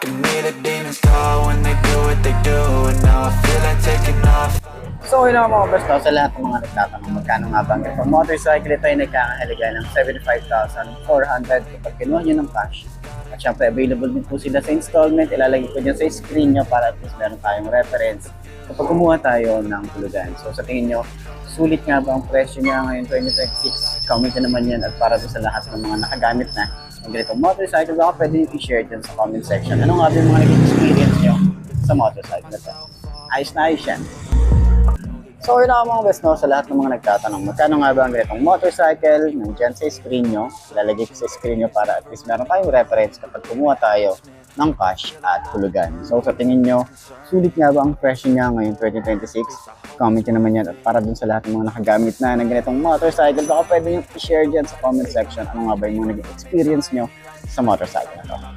Can hear the demons call when they do what they do, and now I feel like taking off. So yun mga basta sa lahat ng mga nagtatanong magkano nga bang ito motorcycle, ito ay nagkakahalaga ng 75,400 kapag kinuha nyo ng cash. At syempre available din po sila sa installment, ilalagay ko dyan sa screen nyo para at least meron tayong reference kapag kumuha tayo ng tulugan. So sa tingin nyo, sulit nga ba ang presyo niya ngayon 2026? Comment na naman yan, at para sa lahat ng mga nakagamit na ng ganitong motorcycle, baka pwede nyo i-share dyan sa comment section. Ano nga ba yung mga naging experience nyo sa motorcycle na ito? Ayos na ayos yan. So yun na mga best, no, sa lahat ng mga nagtatanong magkano nga ba ang ganitong motorcycle, nandyan sa screen nyo, ilalagay ko sa screen nyo para at least meron tayong reference kapag kumuha tayo ng cash at tulugan. So sa tingin nyo, sulit nga ba ang presyo niya ngayon 2026? Comment nyo naman yan, at para dun sa lahat ng mga nakagamit na ng ganitong motorcycle, baka pwede nyo i-share dyan sa comment section ano nga ba yung mga naging experience nyo sa motorcycle na to.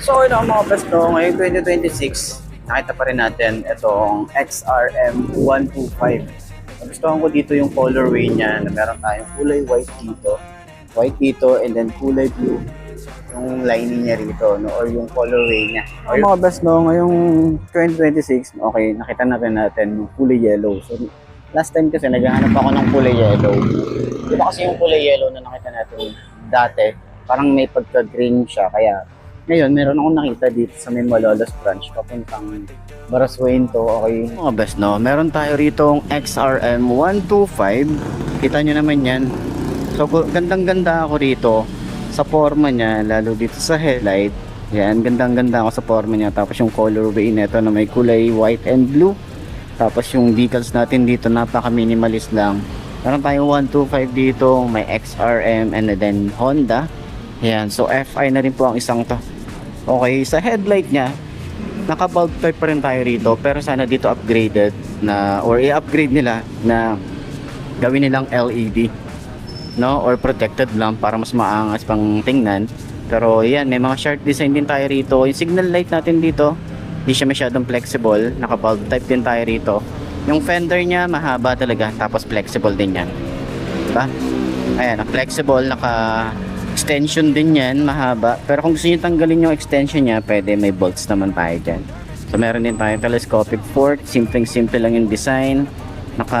So yun na mga best, no, ngayon 2026, nakita pa rin natin itong XRM 125. Gustuhan ko dito yung colorway niya na meron tayong kulay white dito and then kulay blue yung lining niya rito, no, or yung colorway niya. Mga best, no, ngayong 2026, okay, nakita natin yung kulay yellow. So last time kasi naghahanap ako ng kulay yellow. Diba kasi yung kulay yellow na nakita natin dati, parang may pagka-green siya, kaya ngayon, meron akong nakita dito sa may Malolos branch papuntang Baraswain to. Okay, mga best, no, meron tayo rito XRM 125. Kita nyo naman yan. So gandang-ganda ako rito sa forma niya, lalo dito sa headlight. Yan, gandang-ganda ako sa forma niya. Tapos yung colorway nito na may kulay white and blue. Tapos yung decals natin dito, napaka-minimalist lang. Meron tayong 125 dito, may XRM and then Honda. Yan, so FI na rin po ang isang to. Okay, sa headlight niya, naka-bulb type pa rin tayo rito, pero sana dito upgraded na, or i-upgrade nila na gawin nilang LED, no, or protected lang para mas maangas pang tingnan. Pero yan, may mga sharp design din tayo rito. Yung signal light natin dito, hindi siya masyadong flexible, naka-bulb type din tayo rito. Yung fender niya mahaba talaga, tapos flexible din yan, diba? Ayan, flexible, naka extension din yan, mahaba. Pero kung gusto nyo tanggalin yung extension niya, pwede, may bolts naman tayo dyan. So meron din tayong telescopic fork, simple lang yung design. Naka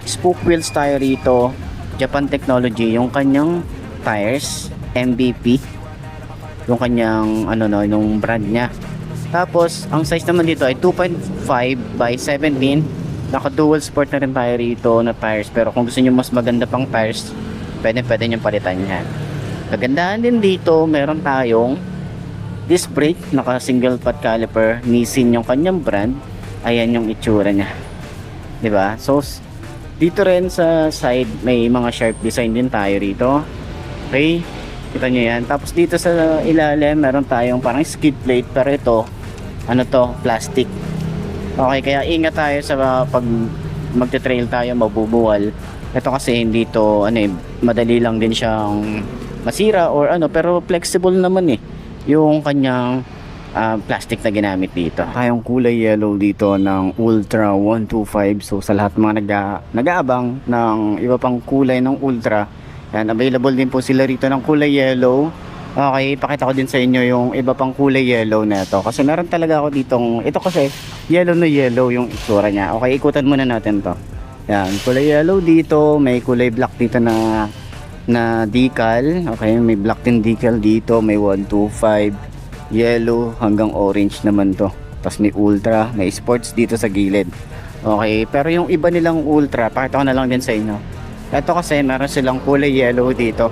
spoke wheels tayo rito, Japan Technology. Yung kanyang tires, MVP, yung kanyang ano, no, yung brand niya. Tapos ang size naman dito ay 2.5 by 17. Naka dual sport na rin tayo rito na tires, pero kung gusto nyo mas maganda pang tires, pwede nyo palitan yan. Kagandahan din dito, meron tayong disc brake, naka single pot caliper, Nissin yung kanyang brand. Ayan yung itsura niya, diba? So dito rin sa side may mga sharp design din tayo rito. Okay, kita nyo yan. Tapos dito sa ilalim meron tayong parang skid plate, pero ito ano to, plastic. Okay, kaya ingat tayo sa pag magte-trail tayo, mabubuwal. Ito kasi hindi to ano, madali lang din siyang masira or ano, pero flexible naman yung kanyang plastic na ginamit dito. Tayong kulay yellow dito ng Ultra 125. So sa lahat ng mga nag-aabang ng iba pang kulay ng Ultra, yan, available din po sila rito ng kulay yellow. Okay, pakita ko din sa inyo yung iba pang kulay yellow na ito, kasi meron talaga ako ditong, ito kasi yellow na yellow yung itsura niya. Okay, ikutan muna natin to. Yan, kulay yellow dito, may kulay black dito na decal. Okay, may black din decal dito, may 125 yellow hanggang orange naman to. Tapos may ultra, may sports dito sa gilid. Okay, pero yung iba nilang ultra, pakita ko na lang din sa inyo. Ito kasi meron silang kulay yellow dito.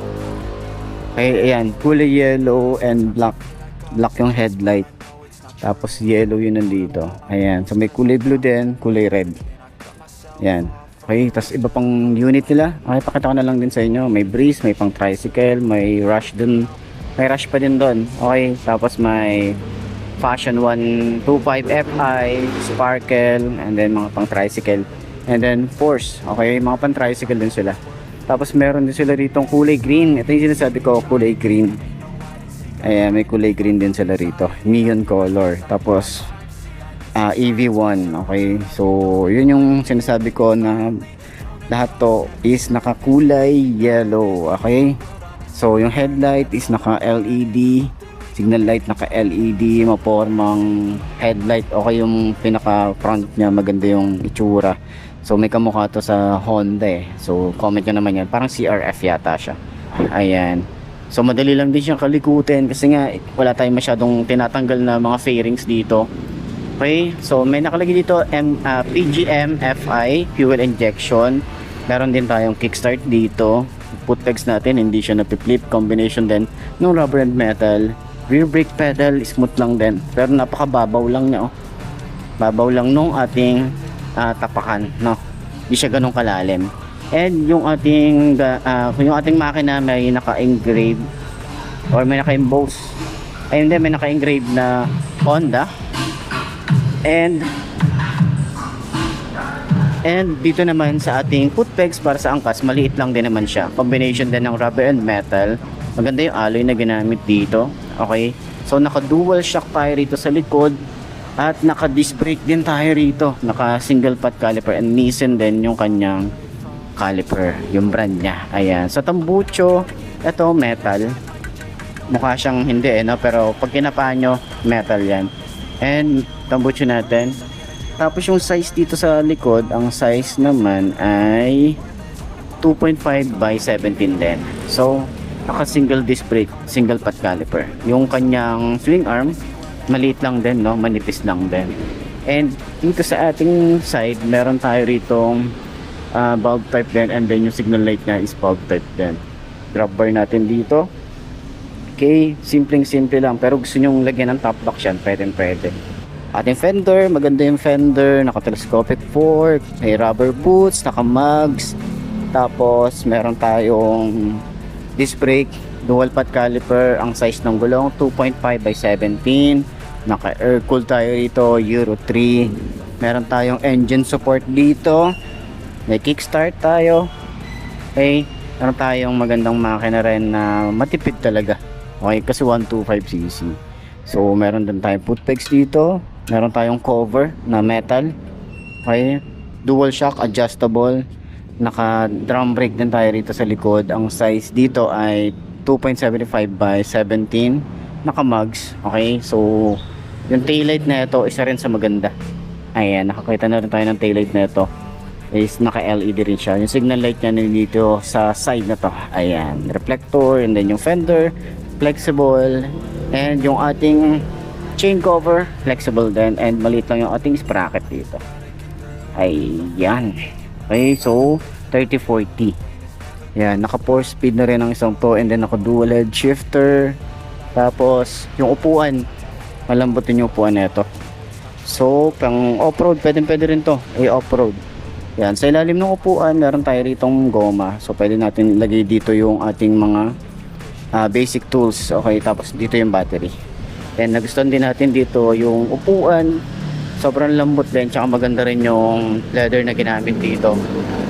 Okay, ayan, kulay yellow and black yung headlight. Tapos yellow yun nandito. Ayan, so may kulay blue din, kulay red. Ayan. Okay, tapos iba pang unit nila. Okay, pakita ko na lang din sa inyo. May breeze, may pang tricycle, may rush dun. May rush pa din doon. Okay, tapos may Fashion 125 Fi, Sparkle, and then mga pang tricycle. And then Force. Okay, mga pang tricycle din sila. Tapos meron din sila rito kulay green. Ito yung sinasabi ko, kulay green. Ayan, may kulay green din sila rito. Neon color. Tapos EV1. Okay, so yun yung sinasabi ko na lahat to is nakakulay yellow. Okay, so yung headlight is naka LED signal light, naka-LED, mapormang headlight. Okay yung pinaka-front niya, maganda yung itsura. So may kamukha to sa Honda eh. So comment nyo naman yan. Parang CRF yata siya. Ayan. So madali lang din siyang kalikutin kasi nga wala tayong masyadong tinatanggal na mga fairings dito. Okay, so may nakalagay dito PGM FI fuel injection. Meron din tayong kickstart dito. Foot pegs natin, hindi siya napiplit. Combination din ng rubber and metal. Rear brake pedal, smooth lang din. Pero napakababaw lang niya, oh. Babaw lang nung ating tapakan, no? Hindi siya ganun kalalim. And yung ating makina may naka-engrave or may naka-emboss. Ayun din, may naka-engrave na Honda. And dito naman sa ating foot pegs para sa angkas, maliit lang din naman siya. Combination din ng rubber and metal. Maganda yung alloy na ginamit dito. Okay? So naka dual shock tayo rito sa likod. At naka disc brake din tayo rito. Naka single pot caliper and Nissan din yung kanyang caliper. Yung brand niya. Ayan. Sa tambucho, ito metal. Mukha siyang hindi no? Pero pag kinapahan nyo, metal yan. And tambucho natin. Tapos yung size dito sa likod, ang size naman ay 2.5 by 17 din. So, naka single disc brake, single pot caliper. Yung kanyang swing arm, maliit lang din, no? Manipis lang din. And dito sa ating side, meron tayo ritong bulb type din, and then yung signal light niya is bulb type din. Grab bar natin dito. Okay, simpleng-simple lang. Pero gusto nyong lagyan ng top box yan, pwede. Ating fender, maganda yung fender, naka-telescopic fork, may rubber boots, naka-mugs, tapos meron tayong disc brake, dual pot caliper, ang size ng gulong 2.5 by 17, naka-air cool tayo dito, Euro 3, meron tayong engine support dito, may kickstart tayo, okay, meron tayong magandang makina rin na matipid talaga, okay, kasi 125cc. So meron din tayong foot pegs dito. Meron tayong cover na metal. Okay. Dual shock, adjustable. Naka drum brake din tayo rito sa likod. Ang size dito ay 2.75 by 17. Naka mugs. Okay. So yung taillight na ito, isa rin sa maganda. Ayan. Nakakita na rin tayo ng taillight na ito. Is naka LED rin siya. Yung signal light niya dito sa side na to. Ayan. Reflector. And then yung fender. Flexible. And yung ating chain cover, flexible din, and maliit lang yung ating sprocket dito. Ayan. Okay, so 30-40. Yan, naka 4 speed na rin ang isang to, and then naka dual head shifter. Tapos yung upuan, malambot din yung upuan nito. So pang off-road, pwede rin to, off-road. Yan, sa ilalim ng upuan, meron tayo ritong goma. So pwede natin ilagay dito yung ating mga basic tools. Okay, tapos dito yung battery. And nagustuhan din natin dito yung upuan, sobrang lambot din, tsaka maganda rin yung leather na ginamit dito.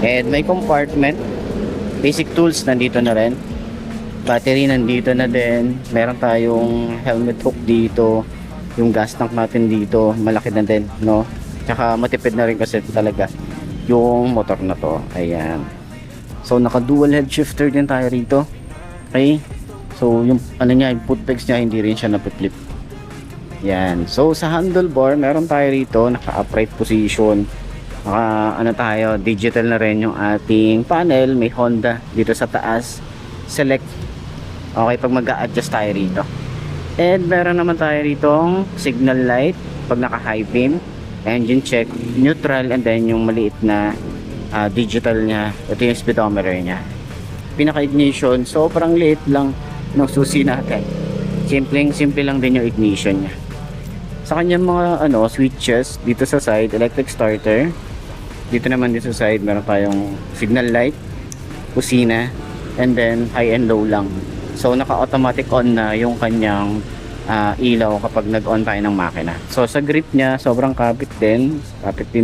And may compartment, basic tools nandito na rin, battery nandito na din, meron tayong helmet hook dito, yung gas tank natin dito, malaki na din, no? Tsaka matipid na rin kasi talaga yung motor na to. Ayan. So naka dual head shifter din tayo rito. Okay? So yung ano niya, yung foot pegs niya, hindi rin siya napiflip. Yan. So sa handlebar, meron tayo rito naka-upright position. Tayo, digital na rin yung ating panel. May Honda dito sa taas. Select. Okay, pag mag-a-adjust tayo rito. And meron naman tayo rito signal light pag naka-high beam, engine check, neutral, and then yung maliit na digital niya. Ito yung speedometer niya. Pinaka-ignition, sobrang liit lang ng susi natin. Simple lang din yung ignition niya. Sa kanyang mga switches dito sa side, electric starter. Dito naman dito sa side, meron tayong signal light, kusina, and then high and low lang. So naka-automatic on na yung kanyang ilaw kapag nag-on tayo ng makina. So sa grip niya, sobrang kapit din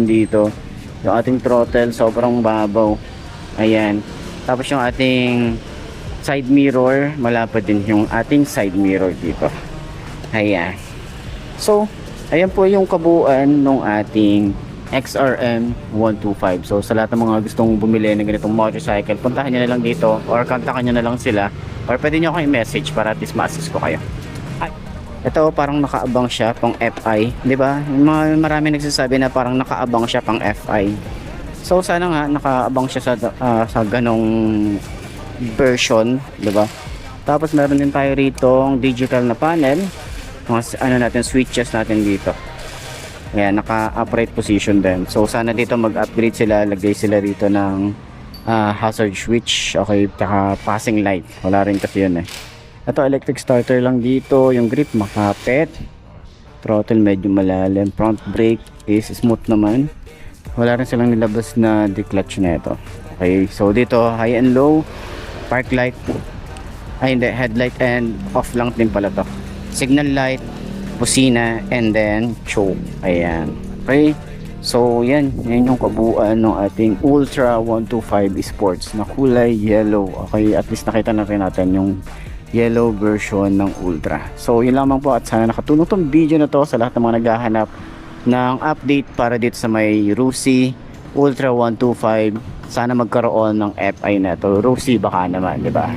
dito. Yung ating throttle, sobrang babaw. Ayan. Tapos yung ating side mirror, malapad din yung ating side mirror dito. Ayan. So, ayan po yung kabuuan ng ating XRM 125. So, sa lahat ng mga gustong bumili ng ganitong motorcycle, puntahan nyo na lang dito or kontakan nyo na lang sila or pwede nyo ako i-message para at least ma-assist ko kayo. Hi! Ito parang nakaabang siya pang FI, 'di ba? Marami nagsasabi na parang nakaabang siya pang FI. So sana nga nakaabang siya sa ganong version, 'di ba? Tapos meron din tayo rito digital na panel. Mga ano natin, switches natin dito. Ayan, naka-upright position din. So sana dito mag-upgrade sila, lagay sila rito ng hazard switch, okay, tsaka passing light. Wala rin kasi yun eh. Ito electric starter lang dito, yung grip makapit. Throttle medyo malalim, front brake is smooth naman. Wala rin silang nilabas na declutch na ito. Okay, so dito high and low, park light, ay hindi, headlight and off lang din pala to. Signal light, busina, and then choke. Ayan. Okay. So yan yung kabuuan ng ating Ultra 125 Sports na kulay yellow. Okay, at least nakita na rin natin yung yellow version ng Ultra. So yun lamang po, at sana nakatulong tong video na to sa lahat ng mga naghahanap ng update para dito sa may Rusi Ultra 125. Sana magkaroon ng FI na to. Rusi baka naman, di ba?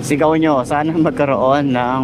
Sigaw nyo, sana magkaroon ng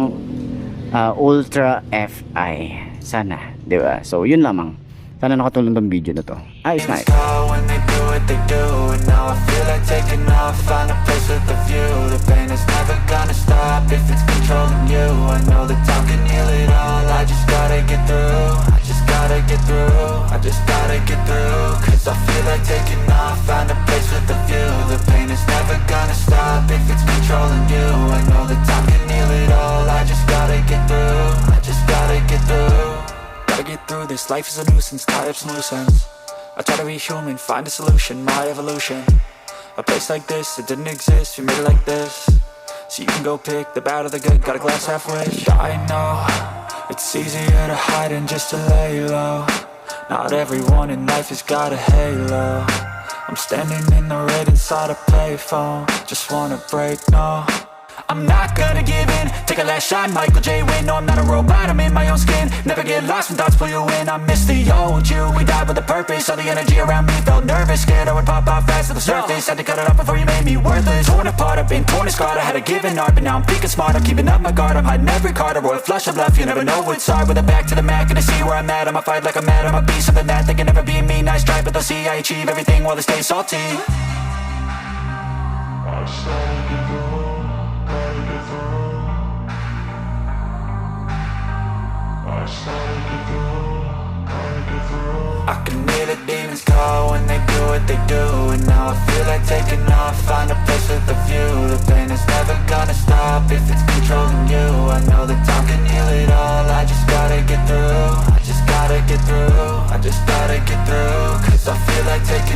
Ultra FI. Sana, di ba? So yun lamang. Sana nakatulong tong video na to. Ayos na. When they do what they do, and now I feel like taking off, find a place with a view. The pain is never gonna stop if it's controlling you. I know that time can heal it all. I just gotta get through. I just gotta get through. I just gotta get through. Cause I feel like taking off, find a place with a view. The pain is never gonna stop if it's controlling you. I know that time can heal it all. I just gotta get through. I just gotta get through. Gotta get through this, life is a nuisance, tie up some loose ends. I try to be human, find a solution, my evolution. A place like this, it didn't exist, we made it like this. So you can go pick the bad or the good, got a glass half wish. I know, it's easier to hide than just to lay low. Not everyone in life has got a halo. I'm standing in the red inside a payphone. Just wanna break, no, I'm not gonna give in. Take a last shot, Michael J. Win. No, I'm not a robot, I'm in my own skin. Never get lost when thoughts pull you in. I miss the old you, we died with a purpose. All the energy around me felt nervous, scared I would pop out fast to the surface. Had to cut it off before you made me worthless. Torn apart, I've been torn and scarred. I had a given art, but now I'm thinking smart. I'm keeping up my guard, I'm hiding every card. A royal flush of love, you never know what's hard. With a back to the mat, gonna see where I'm at. I'ma fight like I'm mad, I'ma be something that they can never be me. Nice try, but they'll see I achieve everything while they stay salty. I can hear the demons call when they do what they do. And now I feel like taking off, find a place with a view. The pain is never gonna stop if it's controlling you. I know that time can heal it all. I just gotta get through. I just gotta get through. I just gotta get through. Cause I feel like taking